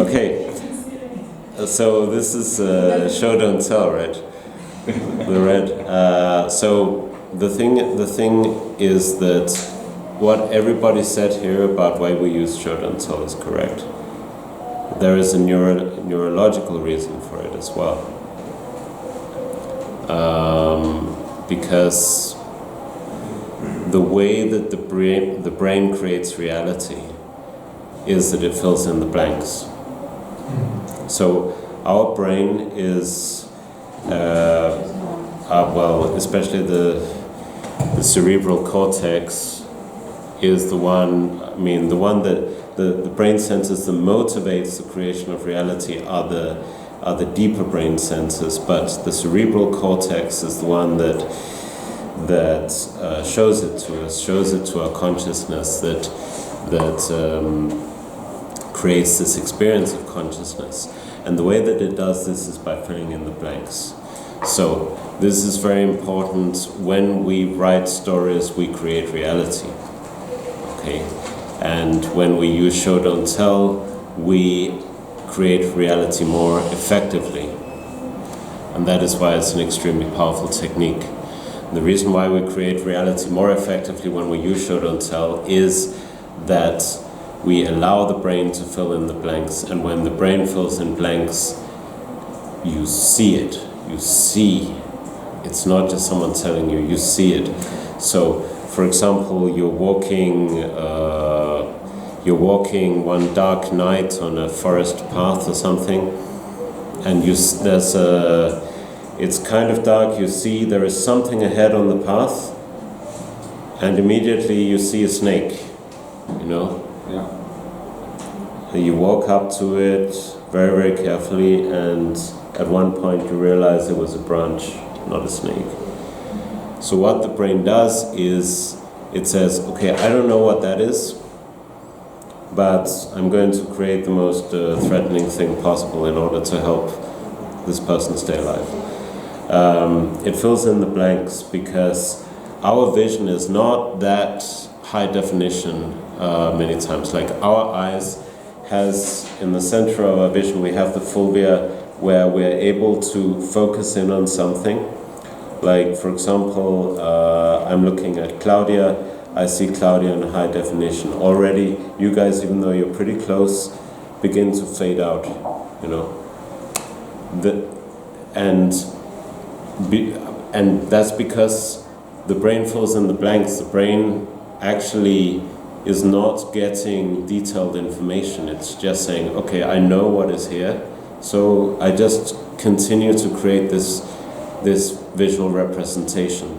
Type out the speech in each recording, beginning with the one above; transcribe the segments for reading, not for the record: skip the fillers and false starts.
Okay, so this is show don't tell, right? The red. So the thing is that what everybody said here about why we use show don't tell is correct. There is a neurological reason for it as well, because the way that the brain creates reality is that it fills in the blanks. So our brain is, well, especially the cerebral cortex is the one, the one that the brain centers that motivates the creation of reality are the deeper brain centers, but the cerebral cortex is the one that shows it to us, shows it to our consciousness, that creates this experience of consciousness. And the way that it does this is by filling in the blanks. So this is very important. When we write stories, we create reality. Okay? And when we use show don't tell, we create reality more effectively. And that is why it's an extremely powerful technique. The reason why we create reality more effectively when we use show don't tell is that we allow the brain to fill in the blanks, and when the brain fills in blanks, you see it. You see. It's not just someone telling you, you see it. So, for example, you're walking one dark night on a forest path or something, and it's kind of dark, you see there is something ahead on the path, and immediately you see a snake, Yeah. You walk up to it very, very carefully, and at one point you realize it was a branch, not a snake. So what the brain does is it says, okay, I don't know what that is, but I'm going to create the most threatening thing possible in order to help this person stay alive. It fills in the blanks because our vision is not that high definition many times. Like our eyes has, in the center of our vision, we have the fovea where we're able to focus in on something. Like, for example, I'm looking at Claudia, I see Claudia in high definition. Already, you guys, even though you're pretty close, begin to fade out, And that's because the brain fills in the blanks. The brain actually is not getting detailed information. It's just saying, okay, I know what is here, so I just continue to create this visual representation.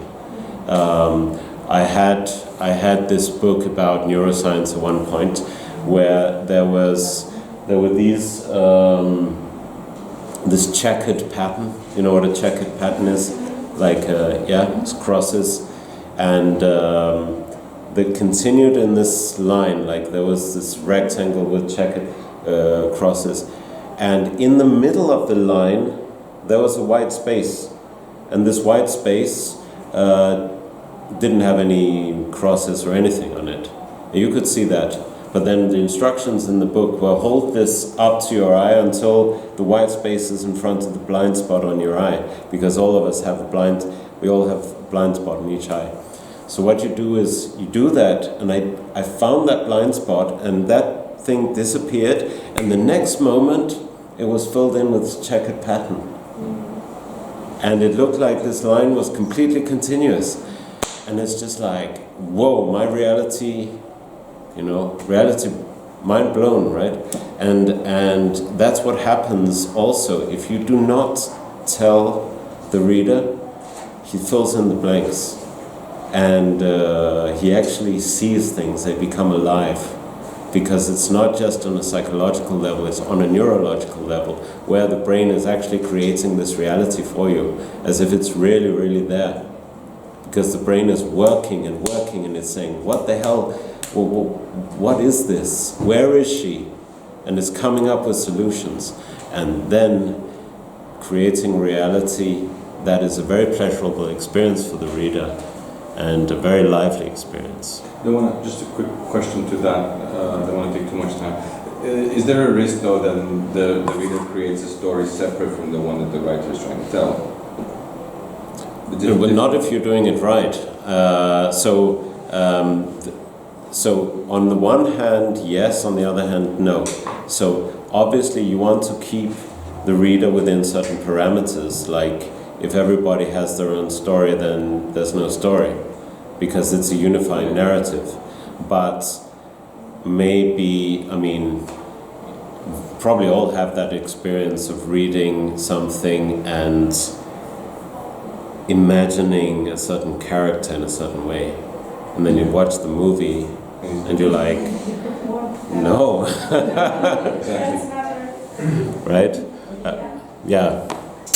I had this book about neuroscience at one point where there were these this checkered pattern. You know what a checkered pattern is? Like it's crosses, and that continued in this line. Like there was this rectangle with checkered crosses, and in the middle of the line there was a white space, and this white space didn't have any crosses or anything on it. You could see that, but then the instructions in the book were hold this up to your eye until the white space is in front of the blind spot on your eye, because all of us have we all have a blind spot in each eye. So what you do is you do that, and I found that blind spot, and that thing disappeared, and the next moment it was filled in with checkered pattern. And it looked like this line was completely continuous. And it's just like, whoa, my reality, reality, mind blown, right? And that's what happens also. If you do not tell the reader, he fills in the blanks. And he actually sees things, they become alive. Because it's not just on a psychological level, it's on a neurological level, where the brain is actually creating this reality for you, as if it's really, really there. Because the brain is working, and it's saying, what the hell, what is this? Where is she? And it's coming up with solutions. And then creating reality that is a very pleasurable experience for the reader, and a very lively experience. Just a quick question to that, I don't want to take too much time. Is there a risk though that the reader creates a story separate from the one that the writer is trying to tell? Well, not if you're doing it right. So on the one hand, yes. On the other hand, no. So obviously, you want to keep the reader within certain parameters. Like if everybody has their own story, then there's no story, because it's a unifying narrative. But maybe, I mean, probably all have that experience of reading something and imagining a certain character in a certain way, and then you watch the movie and you're like, no. Right? Yeah.